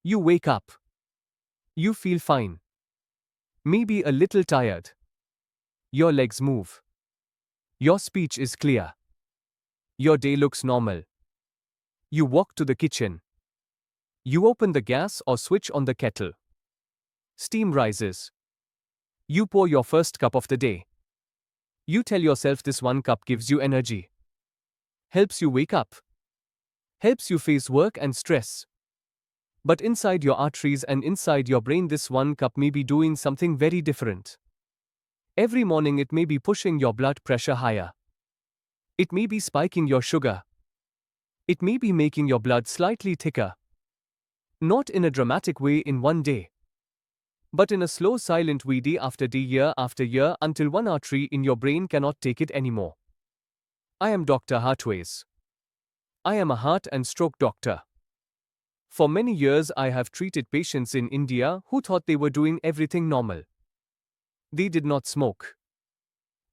You wake up. You feel fine. Maybe a little tired. Your legs move. Your speech is clear. Your day looks normal. You walk to the kitchen. You open the gas or switch on the kettle. Steam rises. You pour your first cup of the day. You tell yourself this one cup gives you energy. Helps you wake up. Helps you face work and stress. But inside your arteries and inside your brain, this one cup may be doing something very different. Every morning it may be pushing your blood pressure higher. It may be spiking your sugar. It may be making your blood slightly thicker. Not in a dramatic way in one day, but in a slow, silent way, day after day, year after year, until one artery in your brain cannot take it anymore. I am Dr. Heartwise. I am a heart and stroke doctor. For many years I have treated patients in India who thought they were doing everything normal. They did not smoke.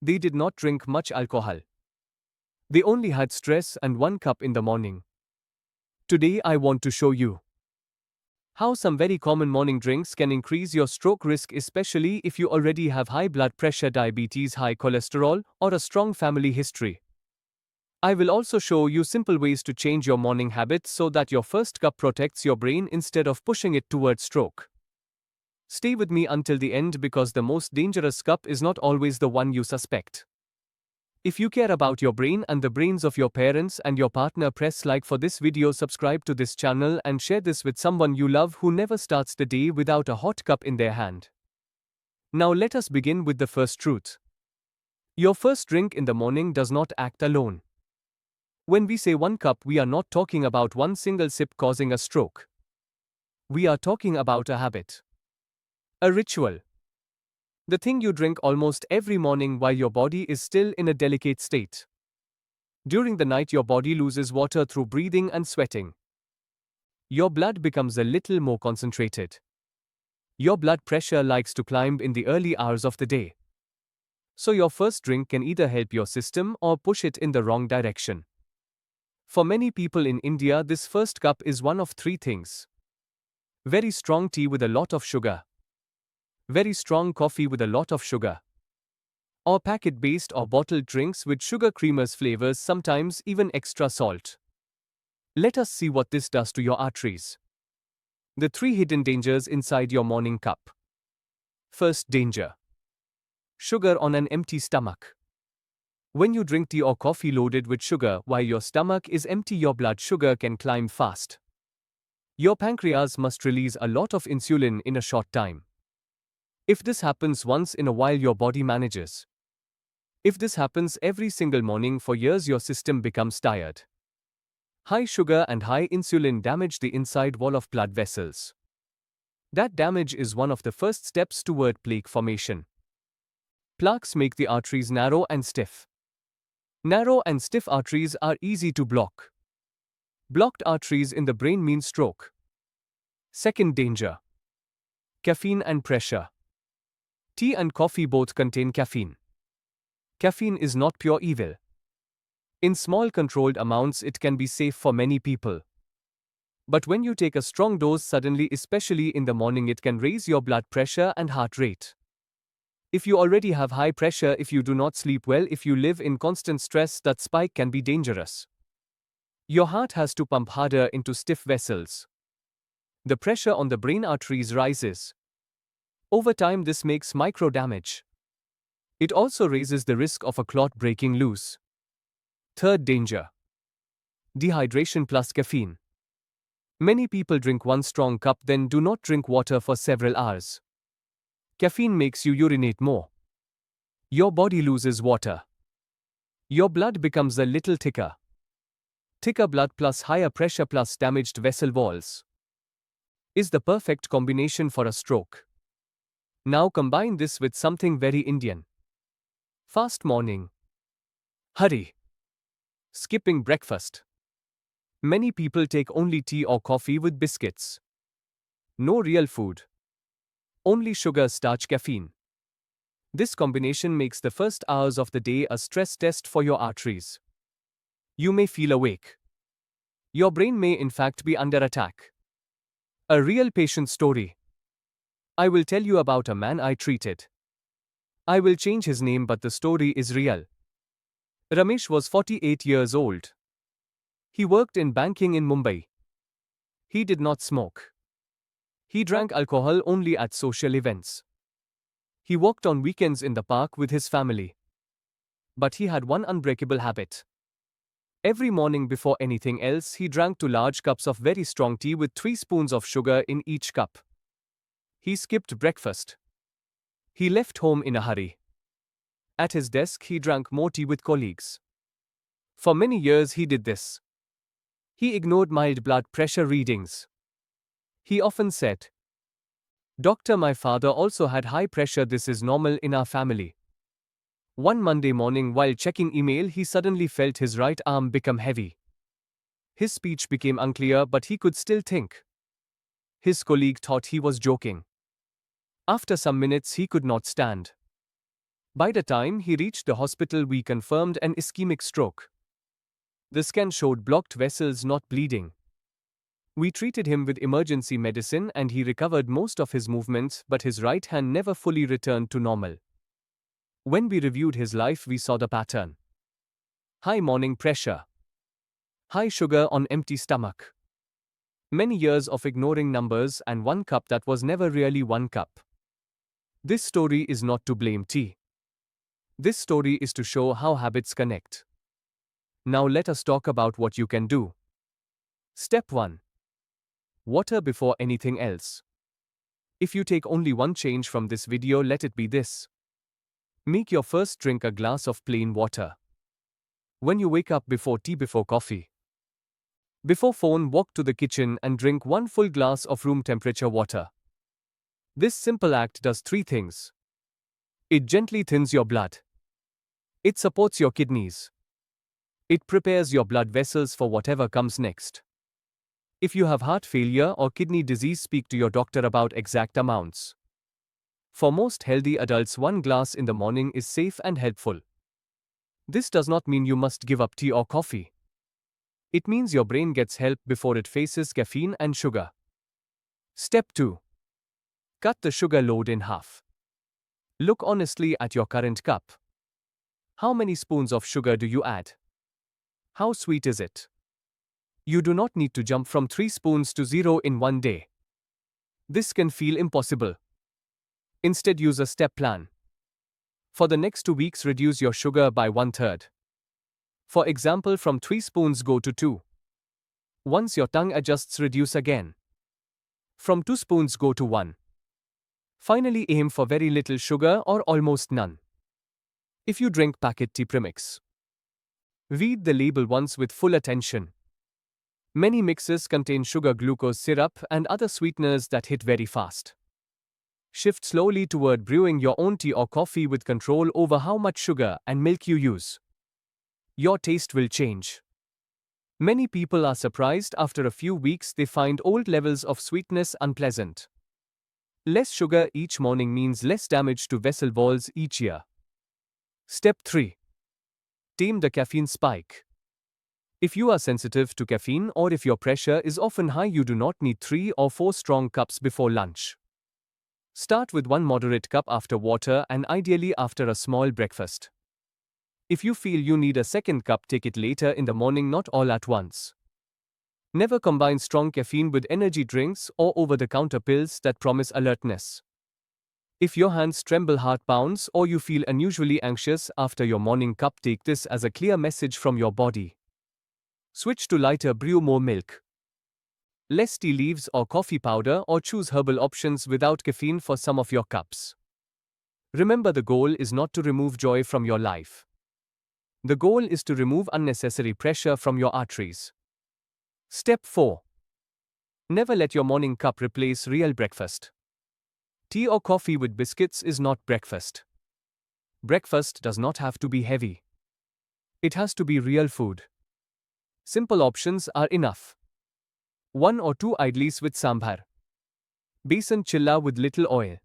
They did not drink much alcohol. They only had stress and one cup in the morning. Today I want to show you how some very common morning drinks can increase your stroke risk, especially if you already have high blood pressure, diabetes, high cholesterol, or a strong family history. I will also show you simple ways to change your morning habits so that your first cup protects your brain instead of pushing it towards stroke. Stay with me until the end because the most dangerous cup is not always the one you suspect. If you care about your brain and the brains of your parents and your partner, press like for this video, subscribe to this channel and share this with someone you love who never starts the day without a hot cup in their hand. Now let us begin with the first truth. Your first drink in the morning does not act alone. When we say one cup, we are not talking about one single sip causing a stroke. We are talking about a habit. A ritual. The thing you drink almost every morning while your body is still in a delicate state. During the night your body loses water through breathing and sweating. Your blood becomes a little more concentrated. Your blood pressure likes to climb in the early hours of the day. So your first drink can either help your system or push it in the wrong direction. For many people in India, this first cup is one of three things. Very strong tea with a lot of sugar. Very strong coffee with a lot of sugar. Or packet-based or bottled drinks with sugar creamers flavors, sometimes even extra salt. Let us see what this does to your arteries. The three hidden dangers inside your morning cup. First danger. Sugar on an empty stomach. When you drink tea or coffee loaded with sugar while your stomach is empty, your blood sugar can climb fast. Your pancreas must release a lot of insulin in a short time. If this happens once in a while, your body manages. If this happens every single morning for years, your system becomes tired. High sugar and high insulin damage the inside wall of blood vessels. That damage is one of the first steps toward plaque formation. Plaques make the arteries narrow and stiff. Narrow and stiff arteries are easy to block. Blocked arteries in the brain mean stroke. Second danger. Caffeine and pressure. Tea and coffee both contain caffeine. Caffeine is not pure evil. In small controlled amounts it can be safe for many people. But when you take a strong dose suddenly, especially in the morning, it can raise your blood pressure and heart rate. If you already have high pressure, if you do not sleep well, if you live in constant stress, that spike can be dangerous. Your heart has to pump harder into stiff vessels. The pressure on the brain arteries rises. Over time this makes micro damage. It also raises the risk of a clot breaking loose. Third danger. Dehydration plus caffeine. Many people drink one strong cup then do not drink water for several hours. Caffeine makes you urinate more. Your body loses water. Your blood becomes a little thicker. Thicker blood plus higher pressure plus damaged vessel walls is the perfect combination for a stroke. Now combine this with something very Indian. Fast morning. Hurry. Skipping breakfast. Many people take only tea or coffee with biscuits. No real food. Only sugar, starch, caffeine. This combination makes the first hours of the day a stress test for your arteries. You may feel awake. Your brain may in fact be under attack. A real patient story. I will tell you about a man I treated. I will change his name, but the story is real. Ramesh was 48 years old. He worked in banking in Mumbai. He did not smoke. He drank alcohol only at social events. He walked on weekends in the park with his family. But he had one unbreakable habit. Every morning before anything else, he drank 2 large cups of very strong tea with 3 spoons of sugar in each cup. He skipped breakfast. He left home in a hurry. At his desk, he drank more tea with colleagues. For many years, he did this. He ignored mild blood pressure readings. He often said, "Doctor, my father also had high pressure. This is normal in our family." One Monday morning, while checking email, he suddenly felt his right arm become heavy. His speech became unclear, but he could still think. His colleague thought he was joking. After some minutes, he could not stand. By the time he reached the hospital, we confirmed an ischemic stroke. The scan showed blocked vessels, not bleeding. We treated him with emergency medicine and he recovered most of his movements, but his right hand never fully returned to normal. When we reviewed his life, we saw the pattern. High morning pressure. High sugar on empty stomach. Many years of ignoring numbers and 1 cup that was never really 1 cup. This story is not to blame tea. This story is to show how habits connect. Now let us talk about what you can do. Step 1. Water before anything else. If you take only one change from this video, let it be this. Make your first drink a glass of plain water. When you wake up, before tea, before coffee. Before phone, walk to the kitchen and drink 1 full glass of room temperature water. This simple act does 3 things. It gently thins your blood. It supports your kidneys. It prepares your blood vessels for whatever comes next. If you have heart failure or kidney disease, speak to your doctor about exact amounts. For most healthy adults, 1 glass in the morning is safe and helpful. This does not mean you must give up tea or coffee. It means your brain gets help before it faces caffeine and sugar. Step 2. Cut the sugar load in half. Look honestly at your current cup. How many spoons of sugar do you add? How sweet is it? You do not need to jump from 3 spoons to 0 in one day. This can feel impossible. Instead, use a step plan. For the next 2 weeks, reduce your sugar by 1/3. For example, from 3 spoons go to 2. Once your tongue adjusts, reduce again. From 2 spoons go to 1. Finally, aim for very little sugar or almost none. If you drink packet tea premix, read the label once with full attention. Many mixes contain sugar, glucose syrup, and other sweeteners that hit very fast. Shift slowly toward brewing your own tea or coffee with control over how much sugar and milk you use. Your taste will change. Many people are surprised after a few weeks they find old levels of sweetness unpleasant. Less sugar each morning means less damage to vessel walls each year. Step 3. Tame the caffeine spike. If you are sensitive to caffeine or if your pressure is often high, you do not need 3 or 4 strong cups before lunch. Start with 1 moderate cup after water and ideally after a small breakfast. If you feel you need a second cup, take it later in the morning, not all at once. Never combine strong caffeine with energy drinks or over-the-counter pills that promise alertness. If your hands tremble, heart pounds, or you feel unusually anxious after your morning cup, take this as a clear message from your body. Switch to lighter brew, more milk, less tea leaves or coffee powder, or choose herbal options without caffeine for some of your cups. Remember, the goal is not to remove joy from your life. The goal is to remove unnecessary pressure from your arteries. Step 4. Never let your morning cup replace real breakfast. Tea or coffee with biscuits is not breakfast. Breakfast does not have to be heavy. It has to be real food. Simple options are enough. 1 or 2 idlis with sambar. Besan chilla with little oil.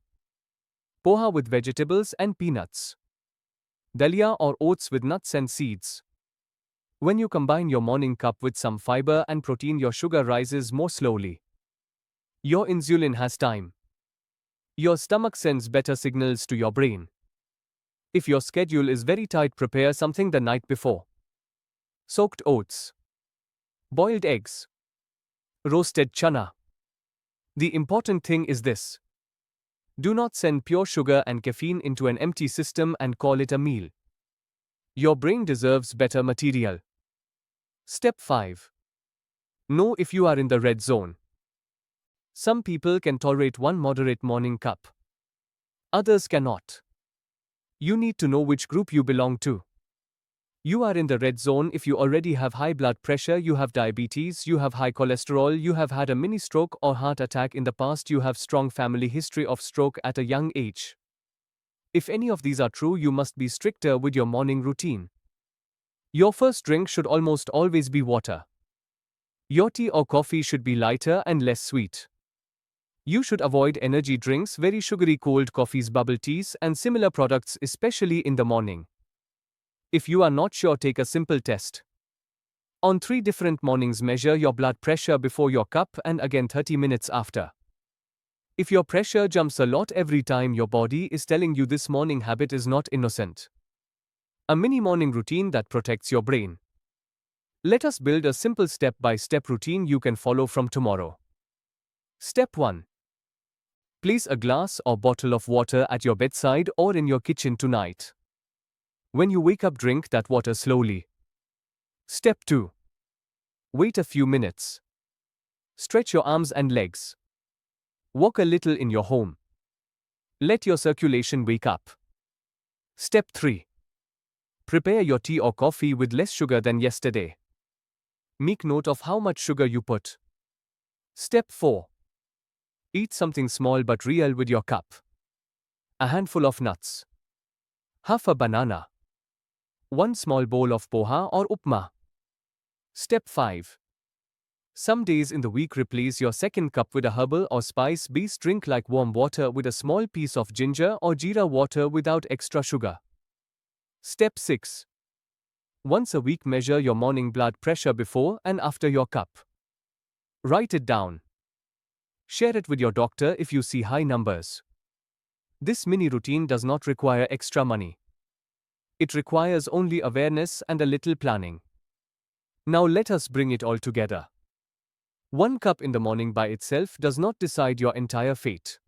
Poha with vegetables and peanuts. Dalia or oats with nuts and seeds. When you combine your morning cup with some fiber and protein, your sugar rises more slowly. Your insulin has time. Your stomach sends better signals to your brain. If your schedule is very tight, prepare something the night before. Soaked oats, boiled eggs, roasted chana. The important thing is this: do not send pure sugar and caffeine into an empty system and call it a meal. Your brain deserves better material. Step 5. Know if you are in the red zone. Some people can tolerate one moderate morning cup. Others cannot. You need to know which group you belong to. You are in the red zone if you already have high blood pressure, you have diabetes, you have high cholesterol, you have had a mini stroke or heart attack in the past, you have strong family history of stroke at a young age. If any of these are true, you must be stricter with your morning routine. Your first drink should almost always be water. Your tea or coffee should be lighter and less sweet. You should avoid energy drinks, very sugary cold coffees, bubble teas, and similar products, especially in the morning. If you are not sure, take a simple test. On 3 different mornings, measure your blood pressure before your cup and again 30 minutes after. If your pressure jumps a lot every time, your body is telling you this morning habit is not innocent. A mini morning routine that protects your brain. Let us build a simple step-by-step routine you can follow from tomorrow. Step 1. Place a glass or bottle of water at your bedside or in your kitchen tonight. When you wake up, drink that water slowly. Step 2. Wait a few minutes. Stretch your arms and legs. Walk a little in your home. Let your circulation wake up. Step 3. Prepare your tea or coffee with less sugar than yesterday. Make note of how much sugar you put. Step 4. Eat something small but real with your cup. A handful of nuts. Half a banana. 1 small bowl of poha or upma. Step 5. Some days in the week, replace your second cup with a herbal or spice-based drink like warm water with a small piece of ginger or jeera water without extra sugar. Step 6. Once a week, measure your morning blood pressure before and after your cup. Write it down. Share it with your doctor if you see high numbers. This mini routine does not require extra money. It requires only awareness and a little planning. Now let us bring it all together. 1 cup in the morning by itself does not decide your entire fate.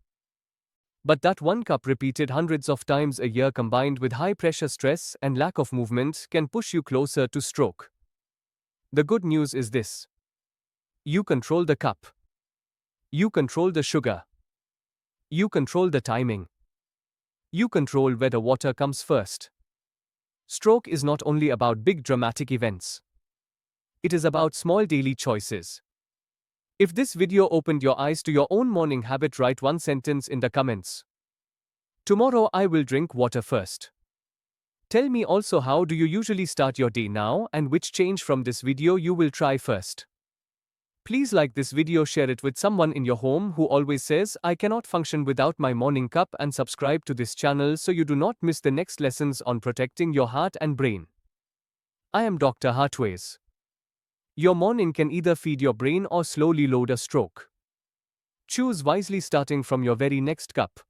But that 1 cup repeated hundreds of times a year, combined with high pressure, stress, and lack of movement, can push you closer to stroke. The good news is this: you control the cup. You control the sugar. You control the timing. You control where the water comes first. Stroke is not only about big dramatic events. It is about small daily choices. If this video opened your eyes to your own morning habit, write 1 sentence in the comments. Tomorrow I will drink water first. Tell me also, how do you usually start your day now, and which change from this video you will try first. Please like this video, share it with someone in your home who always says, I cannot function without my morning cup, and subscribe to this channel so you do not miss the next lessons on protecting your heart and brain. I am Dr. Heartwise. Your morning can either feed your brain or slowly load a stroke. Choose wisely, starting from your very next cup.